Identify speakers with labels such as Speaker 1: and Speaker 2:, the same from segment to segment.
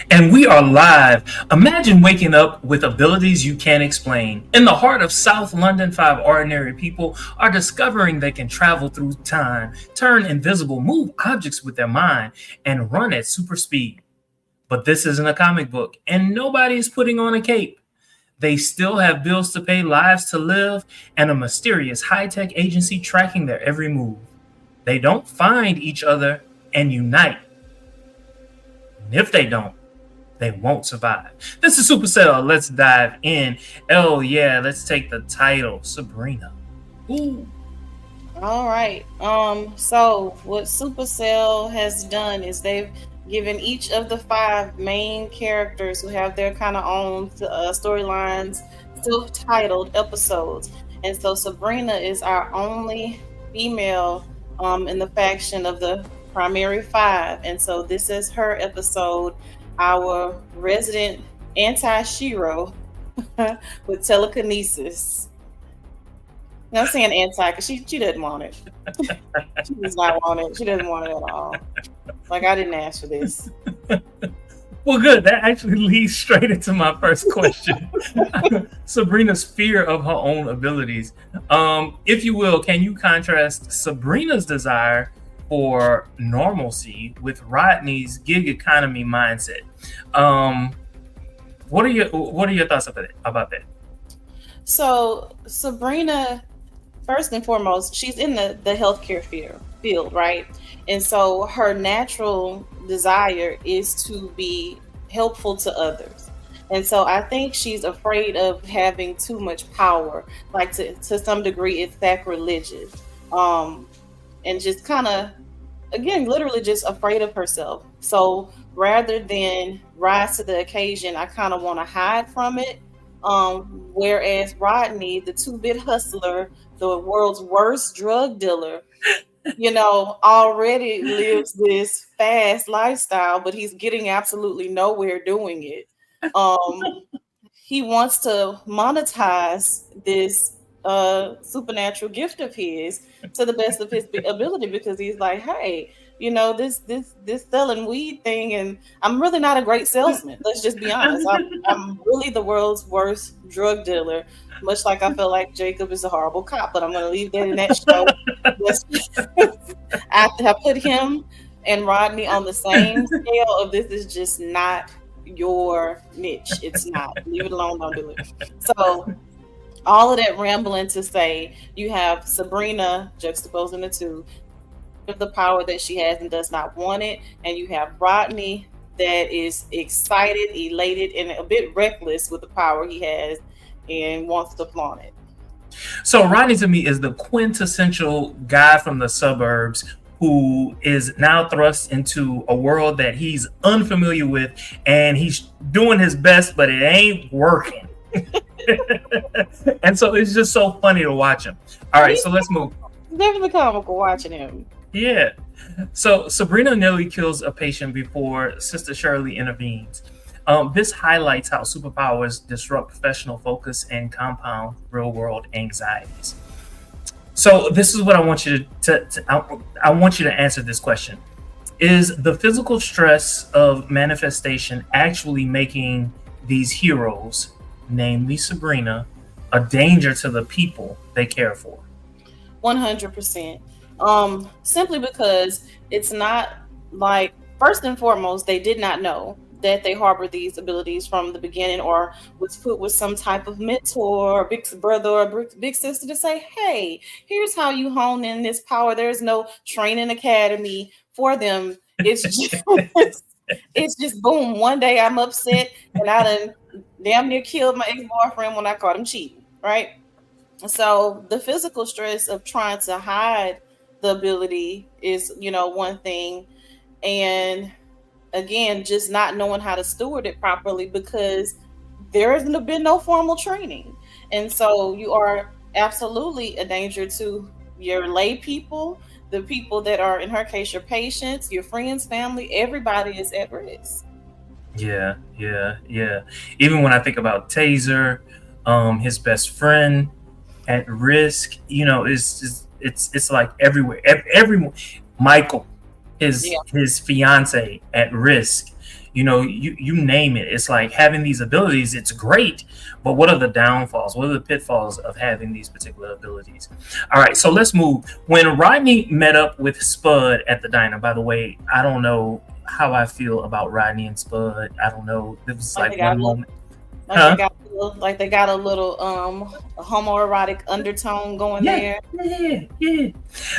Speaker 1: And we are live. Imagine waking up with abilities you can't explain. In the heart of South London, five ordinary people are discovering they can travel through time, turn invisible, move objects with their mind, and run at super speed. But this isn't a comic book, and nobody is putting on a cape. They still have bills to pay, lives to live, and a mysterious high-tech agency tracking their every move. They don't find each other and unite. And if they don't, they won't survive. This is Supercell. Let's dive in. Oh yeah, let's take the title, Sabrina. Ooh.
Speaker 2: All right. So what Supercell has done is they've given each of the five main characters who have their kind of own storylines, self-titled episodes. And so Sabrina is our only female in the faction of the primary five. And so this is her episode, our resident anti-Shiro with telekinesis. I'm saying anti because she doesn't want it. She does not want it. She doesn't want it at all. Like, I didn't ask for this.
Speaker 1: Well, good. That actually leads straight into my first question. Sabrina's fear of her own abilities. If you will, can you contrast Sabrina's desire for normalcy with Rodney's gig economy mindset? What are your thoughts about that?
Speaker 2: So Sabrina, first and foremost, she's in the healthcare field, right? And so her natural desire is to be helpful to others. And so I think she's afraid of having too much power, like to some degree it's sacrilegious. And just kind of, again, literally just afraid of herself. So rather than rise to the occasion, I kind of want to hide from it. Whereas Rodney, the 2-bit hustler, the world's worst drug dealer, already lives this fast lifestyle, but he's getting absolutely nowhere doing it. He wants to monetize this supernatural gift of his to the best of his ability, because he's like, hey, this selling weed thing, and I'm really not a great salesman. Let's just be honest. I'm really the world's worst drug dealer, much like I feel like Jacob is a horrible cop, but I'm going to leave that in that show. I put him and Rodney on the same scale of this is just not your niche. It's not. Leave it alone. Don't do it. So all of that rambling to say, you have Sabrina juxtaposing the two, the power that she has and does not want it, and you have Rodney that is excited, elated, and a bit reckless with the power he has and wants to flaunt it.
Speaker 1: So Rodney to me is the quintessential guy from the suburbs who is now thrust into a world that he's unfamiliar with, and he's doing his best, but it ain't working. And so it's just so funny to watch him. All right, so let's move.
Speaker 2: It's definitely comical watching him.
Speaker 1: Yeah. So Sabrina nearly kills a patient before Sister Shirley intervenes. This highlights how superpowers disrupt professional focus and compound real-world anxieties. So this is what I want you I want you to answer this question. Is the physical stress of manifestation actually making these heroes, namely Sabrina, a danger to the people they care for?
Speaker 2: 100%. Simply because it's not like, first and foremost, they did not know that they harbor these abilities from the beginning, or was put with some type of mentor or big brother or big sister to say, hey, here's how you hone in this power. There's no training academy for them. It's just, it's just boom. One day I'm upset and I done damn near killed my ex-boyfriend when I caught him cheating, right? So the physical stress of trying to hide the ability is, one thing. And again, just not knowing how to steward it properly because there hasn't been no formal training. And so you are absolutely a danger to your lay people, the people that are, in her case, your patients, your friends, family, everybody is at risk.
Speaker 1: Yeah. Even when I think about Tazer, his best friend at risk, it's like everywhere. Everyone, Michael, his fiance at risk, you name it. It's like having these abilities, it's great, but what are the downfalls? What are the pitfalls of having these particular abilities? All right, so let's move. When Rodney met up with Spud at the diner, by the way, I don't know how I feel about Rodney and Spud. I don't know. It was
Speaker 2: Like they
Speaker 1: like
Speaker 2: got
Speaker 1: one
Speaker 2: a little,
Speaker 1: moment.
Speaker 2: like they
Speaker 1: Huh?
Speaker 2: got a little, like they got a little homoerotic undertone going
Speaker 1: Yeah,
Speaker 2: there.
Speaker 1: yeah.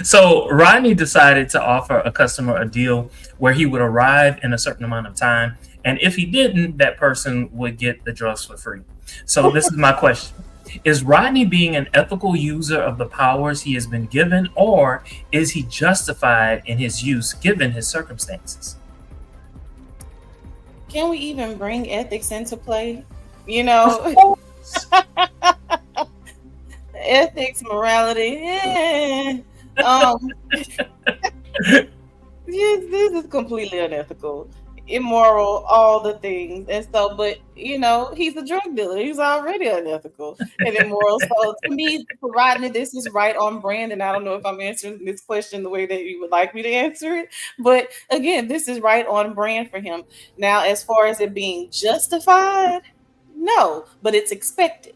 Speaker 1: So Rodney decided to offer a customer a deal where he would arrive in a certain amount of time, and if he didn't, that person would get the drugs for free. So this is my question: is Rodney being an ethical user of the powers he has been given, or is he justified in his use given his circumstances?
Speaker 2: Can we even bring ethics into play? You
Speaker 1: Of
Speaker 2: know,
Speaker 1: course.
Speaker 2: ethics, morality. Um, this is completely unethical, immoral, all the things. And so, but he's a drug dealer. He's already unethical and immoral. So to me, for Rodney, this is right on brand. And I don't know if I'm answering this question the way that you would like me to answer it. But again, this is right on brand for him. Now, as far as it being justified, no, but it's expected.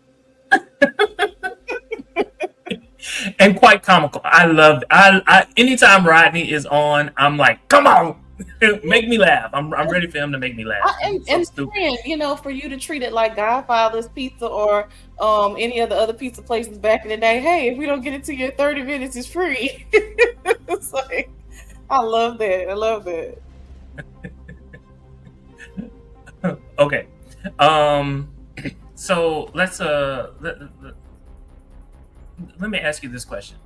Speaker 1: And quite comical. I love. I anytime Rodney is on, I'm like, come on, make me laugh. I'm ready for him to make me laugh.
Speaker 2: And,
Speaker 1: He's so
Speaker 2: and
Speaker 1: stupid.
Speaker 2: friend, for you to treat it like Godfather's Pizza or any of the other pizza places back in the day. Hey, if we don't get it to you in 30 minutes, it's free. It's like, I love that. I love that.
Speaker 1: Okay. So let me ask you this question.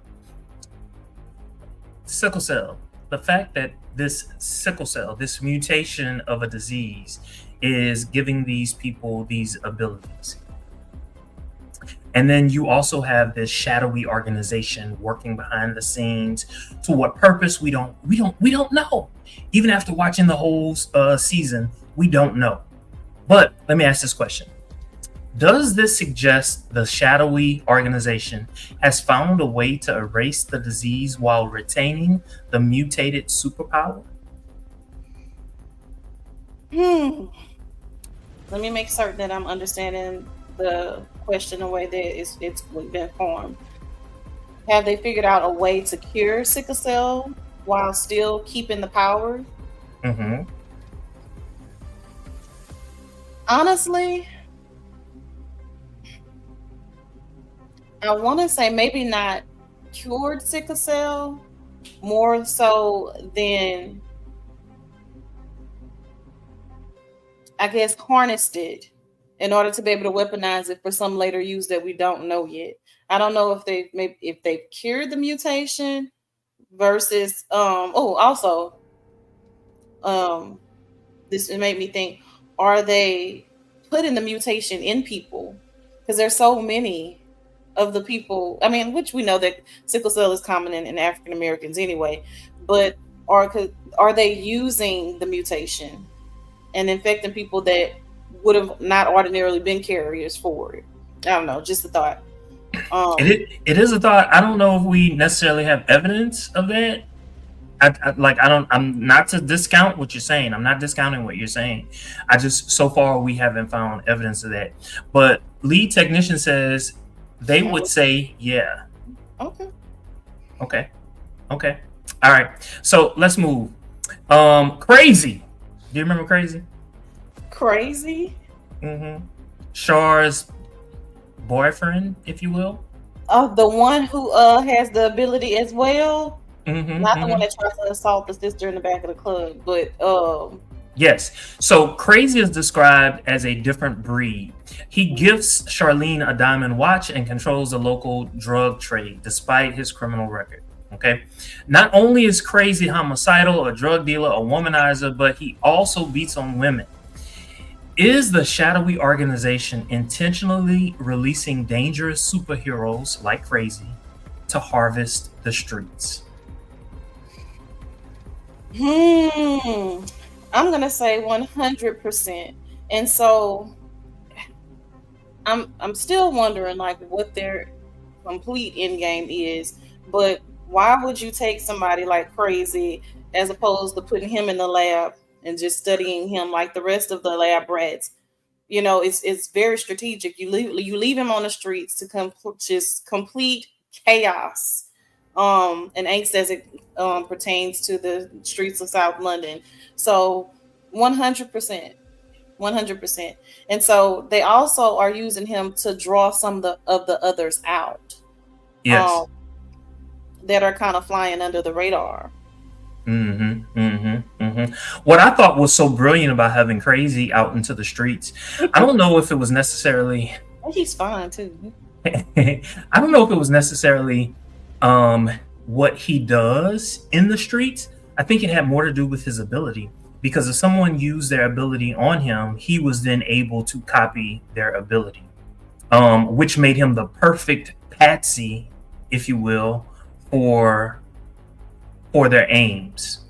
Speaker 1: Sickle cell. The fact that this sickle cell, this mutation of a disease, is giving these people these abilities. And then you also have this shadowy organization working behind the scenes. To what purpose? We don't know. Even after watching the whole season, we don't know. But let me ask this question. Does this suggest the shadowy organization has found a way to erase the disease while retaining the mutated superpower?
Speaker 2: Let me make certain that I'm understanding the question the way that it's been formed. Have they figured out a way to cure sickle cell while still keeping the power?
Speaker 1: Mm-hmm.
Speaker 2: Honestly, I want to say maybe not cured sickle cell, more so than, I guess, harnessed it in order to be able to weaponize it for some later use that we don't know yet. I don't know if they've cured the mutation versus also this made me think, are they putting the mutation in people? Because there's so many of the people, I mean, which we know that sickle cell is common in African Americans anyway, but are they using the mutation and infecting people that would have not ordinarily been carriers for it? I don't know, just a thought.
Speaker 1: It is a thought. I don't know if we necessarily have evidence of that. I'm not to discount what you're saying. I'm not discounting what you're saying. I just, so far we haven't found evidence of that. But lead technician says they would say, yeah.
Speaker 2: Okay.
Speaker 1: Okay. All right. So let's move. Crazy. Do you remember Crazy?
Speaker 2: Crazy?
Speaker 1: Mm-hmm. Char's boyfriend, if you will.
Speaker 2: The one who has the ability as well.
Speaker 1: Mm-hmm,
Speaker 2: Not the one that tries to assault the sister in the back of the club, but
Speaker 1: yes. So Crazy is described as a different breed. He gifts Charlene a diamond watch and controls the local drug trade despite his criminal record. Okay. Not only is Crazy homicidal, a drug dealer, a womanizer, but he also beats on women. Is the shadowy organization intentionally releasing dangerous superheroes like Crazy to harvest the streets?
Speaker 2: I'm gonna say 100%. And so I'm still wondering like what their complete end game is. But why would you take somebody like Crazy as opposed to putting him in the lab and just studying him like the rest of the lab rats. It's very strategic. You leave him on the streets to just complete chaos, and angst as it pertains to the streets of South London. So 100%. 100%. And so they also are using him to draw some of the others out,
Speaker 1: Yes.
Speaker 2: um, that are kind of flying under the radar.
Speaker 1: What I thought was so brilliant about having Crazy out into the streets, I don't know if it was necessarily
Speaker 2: He's fine too.
Speaker 1: I don't know if it was necessarily what he does in the streets. I think it had more to do with his ability, because if someone used their ability on him, he was then able to copy their ability, which made him the perfect patsy, if you will, for their aims.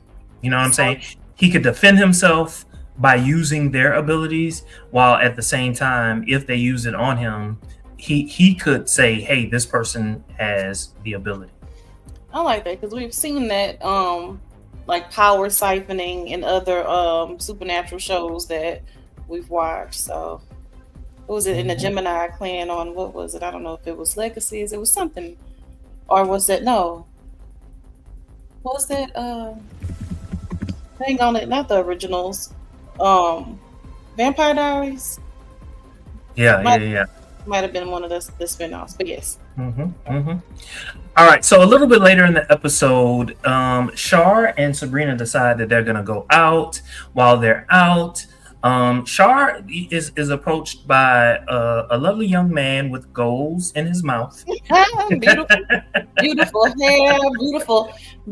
Speaker 1: You know what I'm
Speaker 2: So
Speaker 1: saying? He could defend himself by using their abilities, while at the same time, if they use it on him, he could say, "Hey, this person has the ability."
Speaker 2: I like that because we've seen that like power siphoning in other supernatural shows that we've watched. So what was it in the
Speaker 1: Mhm.
Speaker 2: Gemini clan on what was it? I don't know if it was Legacies, it was something, or was it no? What was that thing on it? Not the originals. Um Vampire Diaries?
Speaker 1: Yeah, yeah,
Speaker 2: Might
Speaker 1: yeah.
Speaker 2: might have been one of the spin-offs, but yes.
Speaker 1: hmm hmm All right. So a little bit later in the episode, Shar and Sabrina decide that they're gonna go out. While they're out, Shar is approached by a lovely young man with goals in his mouth.
Speaker 2: Beautiful, beautiful hair,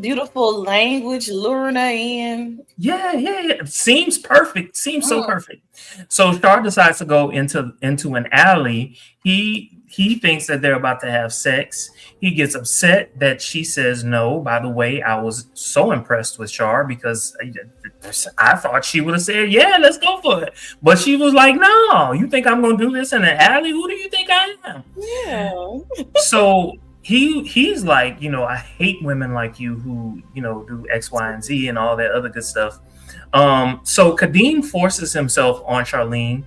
Speaker 2: beautiful language, luring her in.
Speaker 1: Yeah. Seems perfect. Seems so
Speaker 2: Mm.
Speaker 1: perfect. So Shar decides to go into an alley. He thinks that they're about to have sex. He gets upset that she says no. By the way, I was so impressed with Shar, because I thought she would have said, "Yeah, let's go for it." But she was like, "No, you think I'm gonna do this in an alley? Who do you think I am?"
Speaker 2: Yeah.
Speaker 1: So he's like, I hate women like you who, do X, Y, and Z and all that other good stuff. So Kadeem forces himself on Charlene,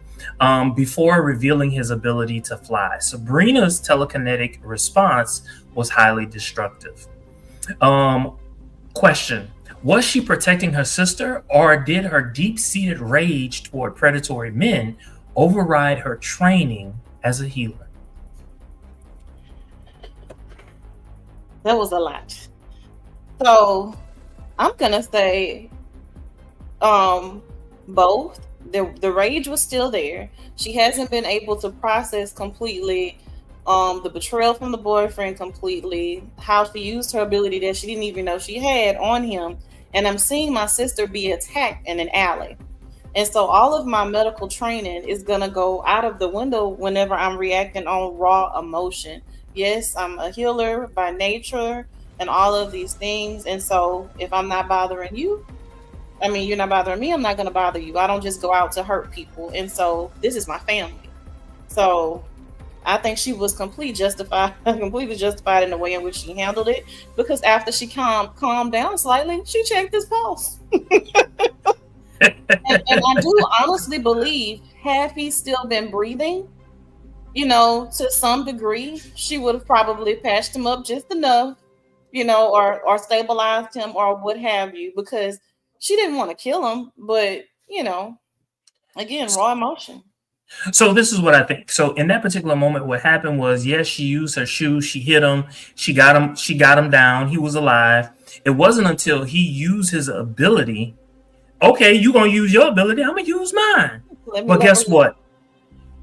Speaker 1: before revealing his ability to fly. Sabrina's telekinetic response was highly destructive. Um, Question: was she protecting her sister, or did her deep-seated rage toward predatory men override her training as a healer?
Speaker 2: That was a lot. So I'm gonna say both. The rage was still there. She hasn't been able to process completely the betrayal from the boyfriend completely, how she used her ability that she didn't even know she had on him. And I'm seeing my sister be attacked in an alley. And so all of my medical training is going to go out of the window whenever I'm reacting on raw emotion. Yes, I'm a healer by nature and all of these things. And so if I'm not bothering you, I mean, you're not bothering me, I'm not going to bother you. I don't just go out to hurt people. And so this is my family. So I think she was completely justified in the way in which she handled it, because after she calmed down slightly, she checked his pulse. And I do honestly believe, had he still been breathing, to some degree, she would have probably patched him up just enough, or stabilized him or what have you, because she didn't want to kill him, but again, raw emotion.
Speaker 1: So this is what I think. So in that particular moment, what happened was, yes, she used her shoe, she hit him, she got him down, he was alive. It wasn't until he used his ability. Okay, you gonna use your ability, I'm gonna use mine.
Speaker 2: Let me
Speaker 1: But
Speaker 2: level
Speaker 1: guess
Speaker 2: you.
Speaker 1: what?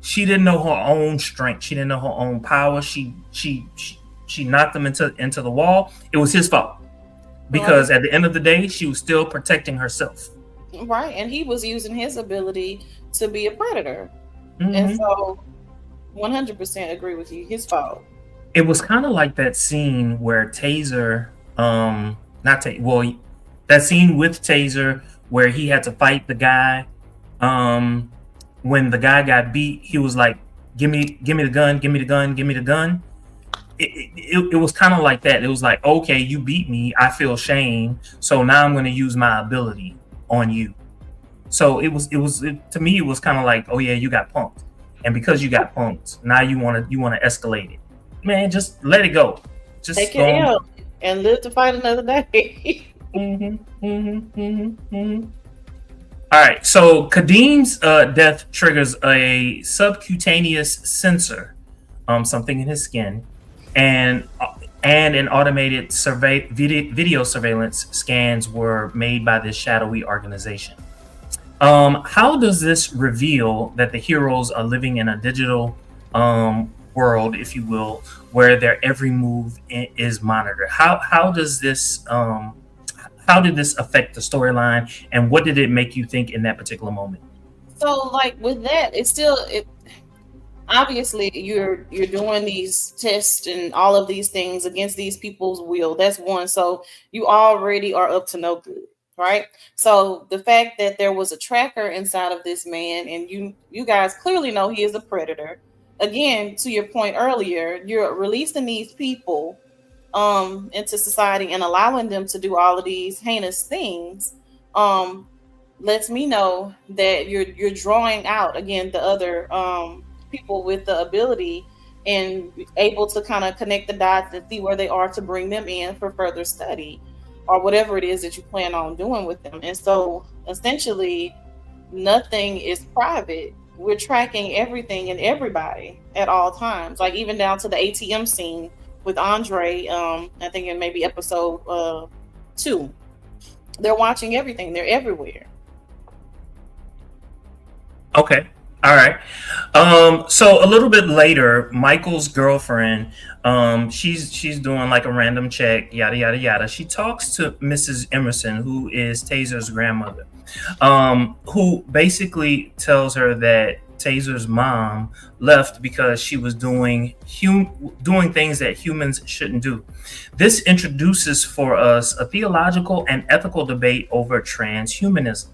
Speaker 1: She didn't know her own strength. She didn't know her own power. She knocked him into the wall. It was his fault, because at the end of the day, she was still protecting herself.
Speaker 2: Right, and he was using his ability to be a predator. And
Speaker 1: hmm
Speaker 2: so 100% agree with you. His fault.
Speaker 1: It was kind of like that scene where Tazer, not Ta- well, that scene with Tazer where he had to fight the guy. When the guy got beat, he was like, give me the gun, give me the gun, give me the gun. It was kind of like that. It was like, okay, you beat me, I feel shame, so now I'm going to use my ability on you. So to me, it was kind of like, oh yeah, you got punked, and because you got punked, now you want to escalate it. Man, just let it go.
Speaker 2: Take
Speaker 1: Just
Speaker 2: your
Speaker 1: go on.
Speaker 2: L and live to fight another day.
Speaker 1: All right. So Kadim's death triggers a subcutaneous sensor, something in his skin, and an automated video surveillance scans were made by this shadowy organization. How does this reveal that the heroes are living in a digital world, if you will, where their every move is monitored? How did this affect the storyline, and what did it make you think in that particular moment?
Speaker 2: So like with that, it's still it obviously you're doing these tests and all of these things against these people's will. That's one. So you already are up to no good, right? So the fact that there was a tracker inside of this man, and you guys clearly know he is a predator. Again, to your point earlier, you're releasing these people into society and allowing them to do all of these heinous things. um Lets me know that you're drawing out again the other people with the ability and able to kind of connect the dots and see where they are to bring them in for further study or whatever it is that you plan on doing with them. And so essentially nothing is private. We're tracking everything and everybody at all times, like even down to the ATM scene with Andre. I think in maybe episode 2, they're watching everything, they're everywhere.
Speaker 1: Okay. All right. So a little bit later, Michael's girlfriend, she's doing like a random check, yada yada yada. She talks to Mrs. Emerson, who is Tazer's grandmother, who basically tells her that Tazer's mom left because she was doing things that humans shouldn't do. This introduces for us a theological and ethical debate over transhumanism.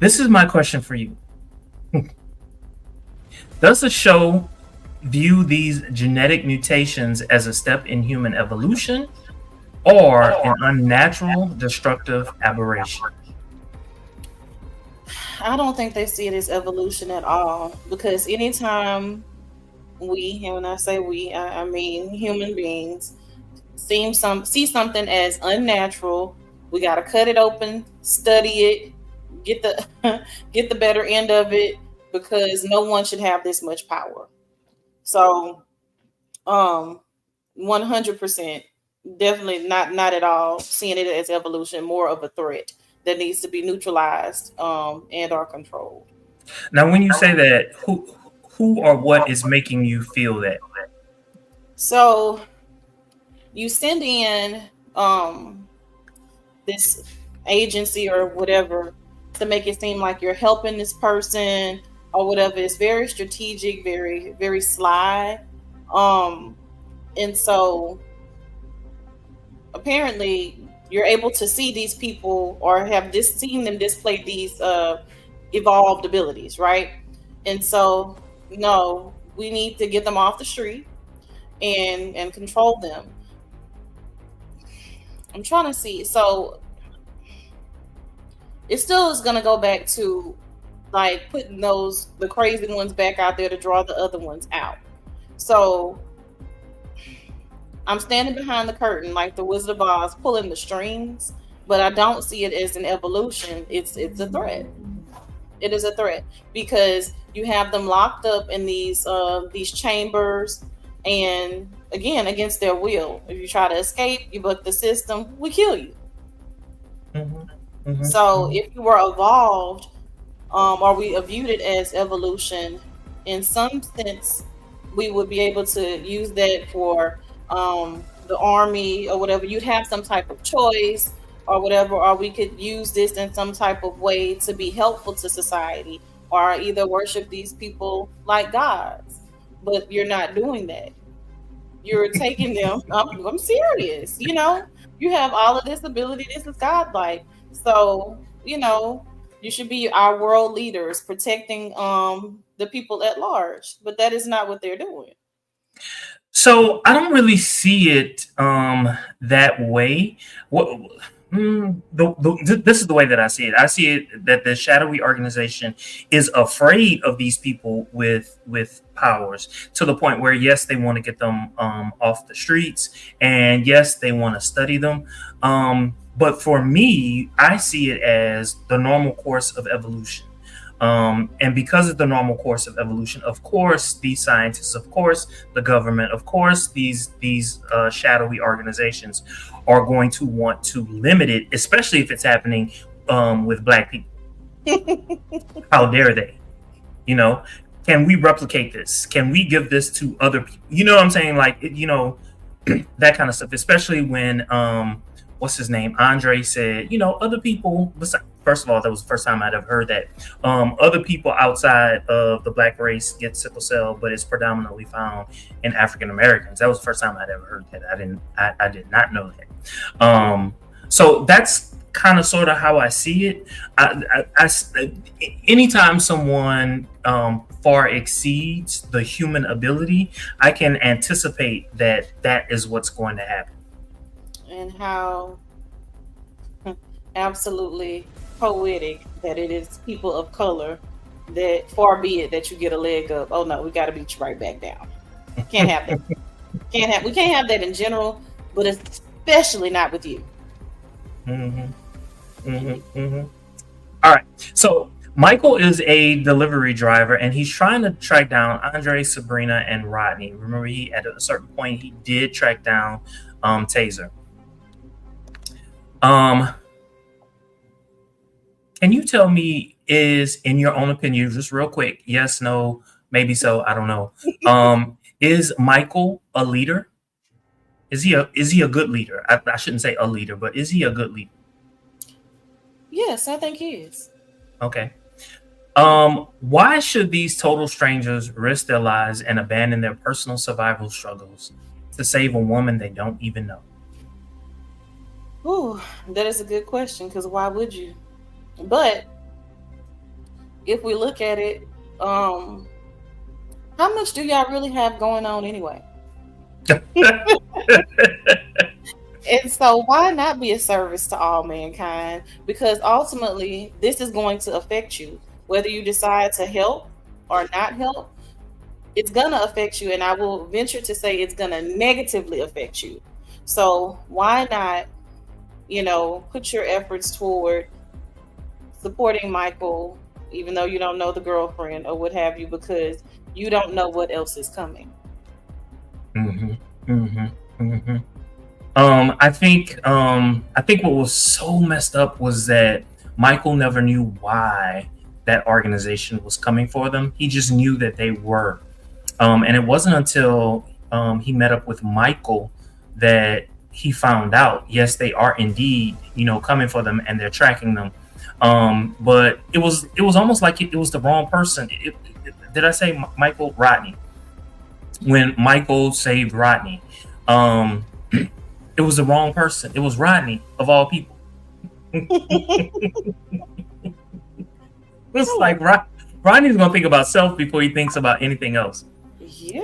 Speaker 1: This is my question for you. Does the show view these genetic mutations as a step in human evolution or an unnatural, destructive aberration?
Speaker 2: I don't think they see it as evolution at all, because anytime we, and when I say we, I mean human beings, see something as unnatural, we got to cut it open, study it, get the get the better end of it, because no one should have this much power. So, 100%, definitely not at all seeing it as evolution, more of a threat that needs to be neutralized and are controlled.
Speaker 1: Now, when you say that, who or what is making you feel that?
Speaker 2: So you send in this agency or whatever to make it seem like you're helping this person or whatever. It's very strategic, very very sly. um and so apparently you're able to see these people or have seen them display these evolved abilities, right? And so no, we need to get them off the street and control them. I'm trying to see. So it still is going to go back to like putting the crazy ones back out there to draw the other ones out. So I'm standing behind the curtain like the Wizard of Oz pulling the strings, but I don't see it as an evolution. It's a threat. It is a threat because you have them locked up in these chambers, and again against their will. If you try to escape, you buck the system, we kill you.
Speaker 1: Mm-hmm, mm-hmm,
Speaker 2: So
Speaker 1: mm-hmm.
Speaker 2: if you were evolved, or we viewed it as evolution, in some sense, we would be able to use that for the army or whatever. You'd have some type of choice or whatever, or we could use this in some type of way to be helpful to society, or either worship these people like gods. But you're not doing that. You're taking them. I'm serious. You have all of this ability. This is godlike. So you should be our world leaders, protecting the people at large. But that is not what they're doing.
Speaker 1: So I don't really see it that way. What? This is the way that I see it. I see it that the shadowy organization is afraid of these people with powers to the point where yes, they want to get them off the streets, and yes, they want to study them. But for me, I see it as the normal course of evolution. And because of the normal course of evolution, of course, these scientists, of course, the government, of course, these shadowy organizations are going to want to limit it, especially if it's happening with Black people. How dare they? You know, can we replicate this? Can we give this to other people? You know what I'm saying? Like, that kind of stuff, especially when what's his name, Andre said, other people first of all, that was the first time I'd ever heard that other people outside of the Black race get sickle cell, but it's predominantly found in African Americans. That was the first time I'd ever heard that. I did not know that. So that's kind of sort of how I see it. Anytime someone far exceeds the human ability, I can anticipate that is what's going to happen.
Speaker 2: And how absolutely poetic that it is people of color that, far be it that you get a leg up. Oh no, we got to beat you right back down. Can't have that. We can't have that in general, but especially not with you.
Speaker 1: All right, so Michael is a delivery driver, and he's trying to track down Andre, Sabrina, and Rodney. Remember, at a certain point he did track down Tazer. Can you tell me, in your own opinion, just real quick, yes, no, maybe so, I don't know, is Michael a leader? Is he a good leader? I shouldn't say a leader, but is he a good leader?
Speaker 2: Yes, I think he is.
Speaker 1: Okay. Why should these total strangers risk their lives and abandon their personal survival struggles to save a woman they don't even know?
Speaker 2: Ooh, that is a good question, because why would you? But if we look at it, how much do y'all really have going on anyway? And so why not be a service to all mankind? Because ultimately this is going to affect you. Whether you decide to help or not help, it's going to affect you. And I will venture to say it's going to negatively affect you. So why not, put your efforts toward supporting Michael, even though you don't know the girlfriend or what have you, because you don't know what else is coming.
Speaker 1: I think what was so messed up was that Michael never knew why that organization was coming for them. He just knew that they were, and it wasn't until he met up with Michael that he found out, yes, they are indeed, coming for them, and they're tracking them. But it was almost like it was the wrong person. Did I say Michael? Rodney. When Michael saved Rodney, it was the wrong person. It was Rodney, of all people. It's like Rodney's gonna think about self before he thinks about anything else.
Speaker 2: Yeah.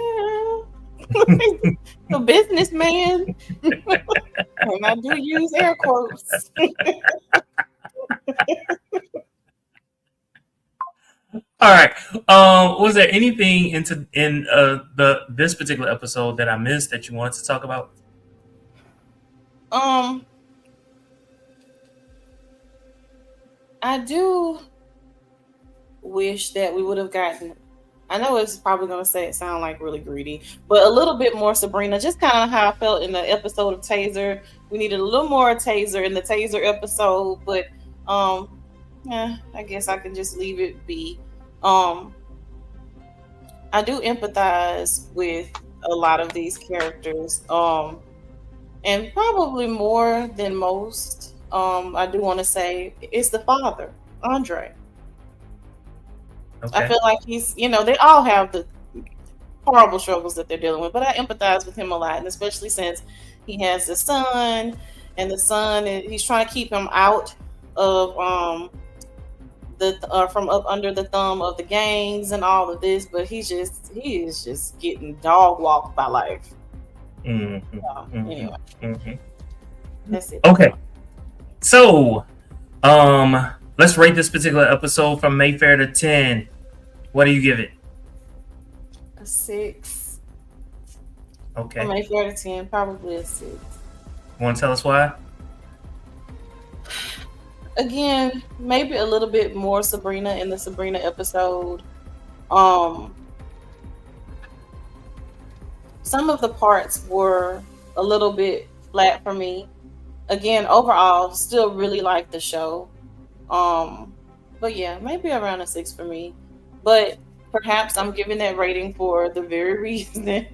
Speaker 2: A businessman. And I do use air quotes.
Speaker 1: All right. Was there anything in this particular episode that I missed that you wanted to talk about?
Speaker 2: I do wish that we would have gotten, I know it's probably going to sound like really greedy, but a little bit more Sabrina, just kind of how I felt in the episode of Tazer. We needed a little more Tazer in the Tazer episode, but I guess I can just leave it be. I do empathize with a lot of these characters, and probably more than most. I do want to say it's the father, Andre. Okay. I feel like he's, they all have the horrible struggles that they're dealing with, but I empathize with him a lot, and especially since he has the son, and the son, he's trying to keep him out of from up under the thumb of the gangs and all of this, but he is just getting dog walked by life. Anyway, that's it.
Speaker 1: Okay. So, let's rate this particular episode from Mayfair to 10. What do you give it?
Speaker 2: A 6.
Speaker 1: Okay.
Speaker 2: From Mayfair to 10, probably a 6.
Speaker 1: Want to tell us why?
Speaker 2: Again, maybe a little bit more Sabrina in the Sabrina episode. Some of the parts were a little bit flat for me. Again, overall, still really like the show. But yeah, maybe around a 6 for me. But perhaps I'm giving that rating for the very reason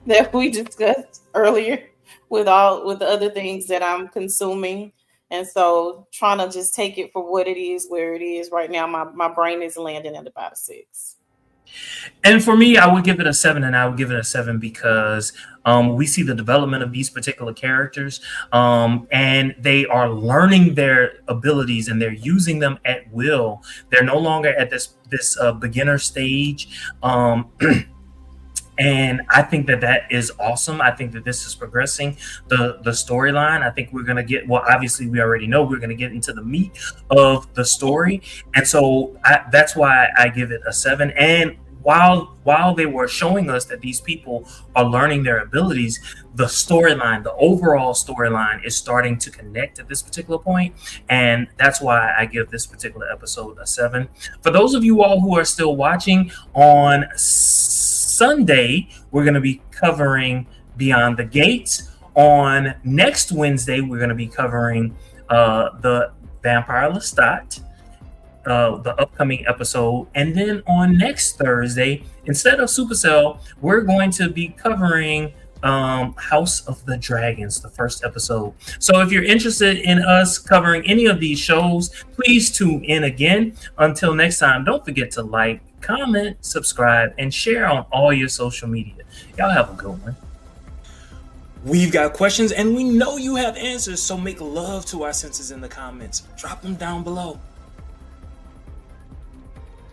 Speaker 2: that we discussed earlier with the other things that I'm consuming. And so trying to just take it for what it is, where it is right now, my brain is landing at about a 6.
Speaker 1: And for me, I would give it a 7, and I would give it a 7 because we see the development of these particular characters, and they are learning their abilities and they're using them at will. They're no longer at this beginner stage. And I think that is awesome. I think that this is progressing the storyline. I think we're going to get, well, obviously we already know we're going to get into the meat of the story. And so that's why I give it a 7. And while they were showing us that these people are learning their abilities, the storyline, the overall storyline is starting to connect at this particular point. And that's why I give this particular episode a 7. For those of you all who are still watching, on Sunday, we're going to be covering Beyond the Gates. On next Wednesday, we're going to be covering the Vampire Lestat, the upcoming episode. And then on next Thursday, instead of Supercell, we're going to be covering House of the Dragons, the first episode. So if you're interested in us covering any of these shows, please tune in again. Until next time, don't forget to like, comment, subscribe, and share on all your social media. Y'all have a good one. We've got questions and we know you have answers, so make love to our senses in the comments. Drop them down below.